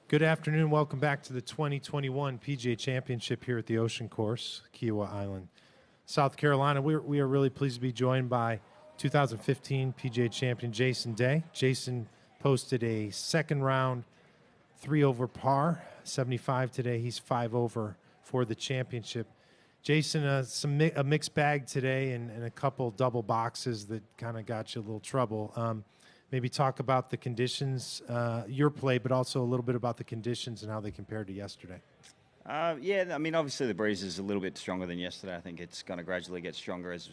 Good afternoon. Welcome back to the 2021 PGA Championship here at the Ocean Course, Kiowa Island, South Carolina. We are really pleased to be joined by 2015 PGA champion Jason Day. Jason posted a second round 3 over par, 75 today. He's 5 over for the championship. Jason, a mixed bag today and a couple double boxes that kind of got you a little trouble. Maybe talk about the conditions, your play, but also a little bit about the conditions and how they compared to yesterday. Yeah, I mean, obviously the breeze is a little bit stronger than yesterday. I think it's going to gradually get stronger as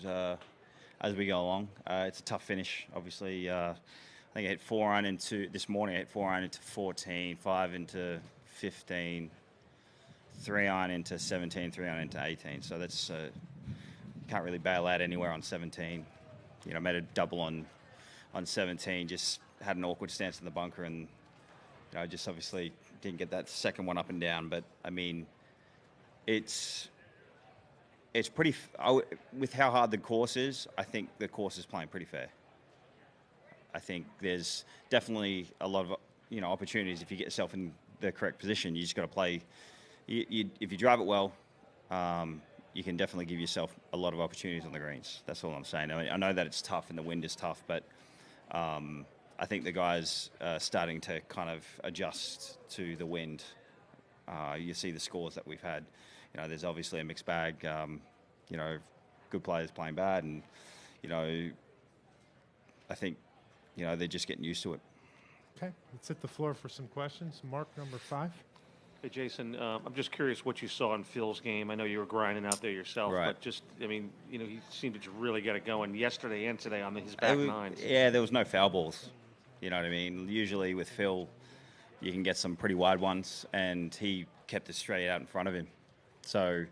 we go along. It's a tough finish, obviously. I think I hit 4 iron into this morning. I hit 4 iron into 14, 5 into 15, 3 iron into 17, 3 iron into 18. So that's can't really bail out anywhere on 17. You know, made a double on 17. Just had an awkward stance in the bunker, and just obviously didn't get that second one up and down. But I mean, it's pretty. With how hard the course is, I think the course is playing pretty fair. I think there's definitely a lot of opportunities if you get yourself in the correct position. You just got to play. If you drive it well, you can definitely give yourself a lot of opportunities on the greens. That's all I'm saying. I mean, I know that it's tough and the wind is tough, but I think the guys are starting to kind of adjust to the wind. You see the scores that we've had. There's obviously a mixed bag. Good players playing bad, and I think they're just getting used to it. Okay, let's hit the floor for some questions. Mark, number 5. Hey, Jason, I'm just curious what you saw in Phil's game. I know you were grinding out there yourself, right. But just, he seemed to really get it going yesterday and today on his back nines. Yeah, there was no foul balls. You know what I mean? Usually with Phil, you can get some pretty wide ones, and he kept it straight out in front of him. So,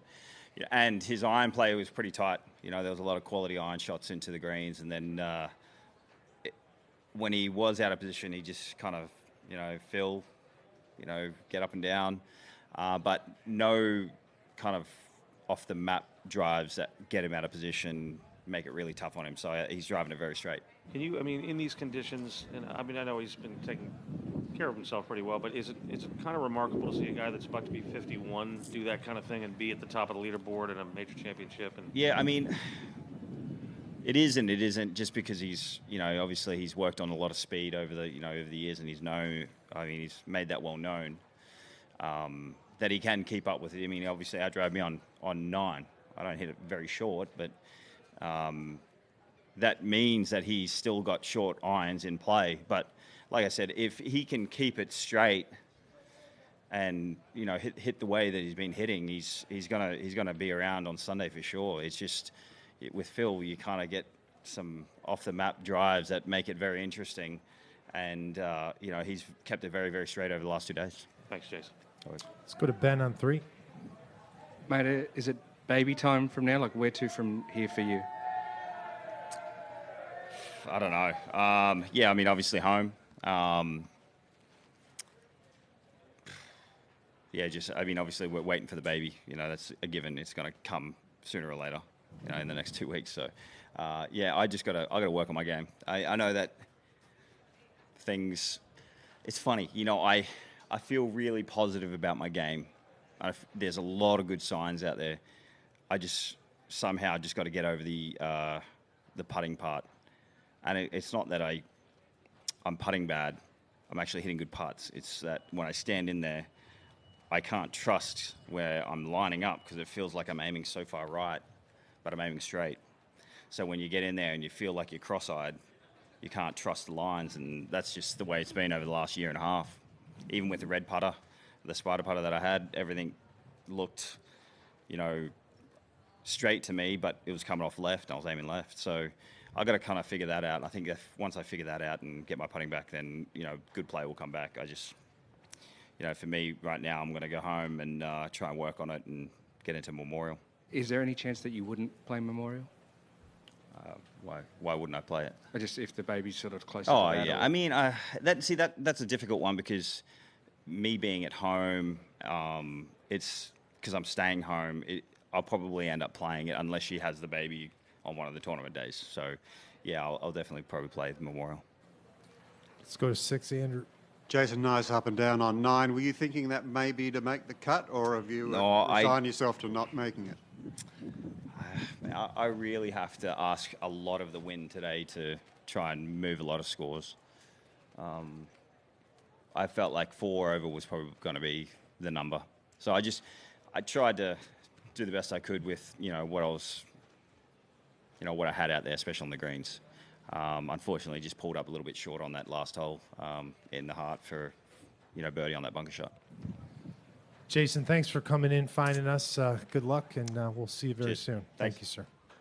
and his iron play was pretty tight. There was a lot of quality iron shots into the greens, and then when he was out of position, he just kind of, Phil, get up and down, but no kind of off the map drives that get him out of position, make it really tough on him. So he's driving it very straight. Can you, in these conditions, and I know he's been taking care of himself pretty well, but is it kind of remarkable to see a guy that's about to be 51 do that kind of thing and be at the top of the leaderboard in a major championship? And yeah, I mean, it is and it isn't, just because he's, obviously he's worked on a lot of speed over the years, and he's made that well known, that he can keep up with it. I mean, obviously outdrove me on 9. I don't hit it very short, but that means that he's still got short irons in play. But like I said, if he can keep it straight and hit the way that he's been hitting, he's gonna be around on Sunday for sure. It's just with Phil, you kind of get some off the map drives that make it very interesting, and he's kept it very, very straight over the last 2 days. Thanks, Jason. Let's go to Ben on 3. Mate, is it baby time from now? Like, where to from here for you? I don't know. Yeah, I mean, obviously home. Obviously we're waiting for the baby. That's a given. It's going to come sooner or later, in the next 2 weeks. So, I gotta work on my game. I know that things. It's funny, I feel really positive about my game. There's a lot of good signs out there. I just somehow got to get over the putting part. And it's not that I'm putting bad. I'm actually hitting good putts. It's that when I stand in there, I can't trust where I'm lining up, because it feels like I'm aiming so far right, but I'm aiming straight. So when you get in there and you feel like you're cross-eyed, you can't trust the lines, and that's just the way it's been over the last year and a half. Even with the red putter, the spider putter that I had, everything looked, straight to me, but it was coming off left, and I was aiming left. So I've got to kind of figure that out. I think if once I figure that out and get my putting back, then, good play will come back. I just, for me right now, I'm going to go home and try and work on it and get into Memorial. Is there any chance that you wouldn't play Memorial? Why wouldn't I play it? Or just if the baby's sort of close. Oh, yeah. Or... I mean, that's a difficult one, because me being at home, it's because I'm staying home. I'll probably end up playing it unless she has the baby on one of the tournament days. So, yeah, I'll definitely probably play the Memorial. Let's go to 6, Andrew. Jason, nice up and down on 9. Were you thinking that may be to make the cut, or have you resigned yourself to not making it? I really have to ask a lot of the wind today to try and move a lot of scores. I felt like 4 over was probably going to be the number. So I tried to do the best I could with, what I had out there, especially on the greens. Unfortunately, just pulled up a little bit short on that last hole in the heart for, birdie on that bunker shot. Jason, thanks for coming in, finding us. Good luck, and we'll see you very Cheers. soon. Thanks. Thank you, sir.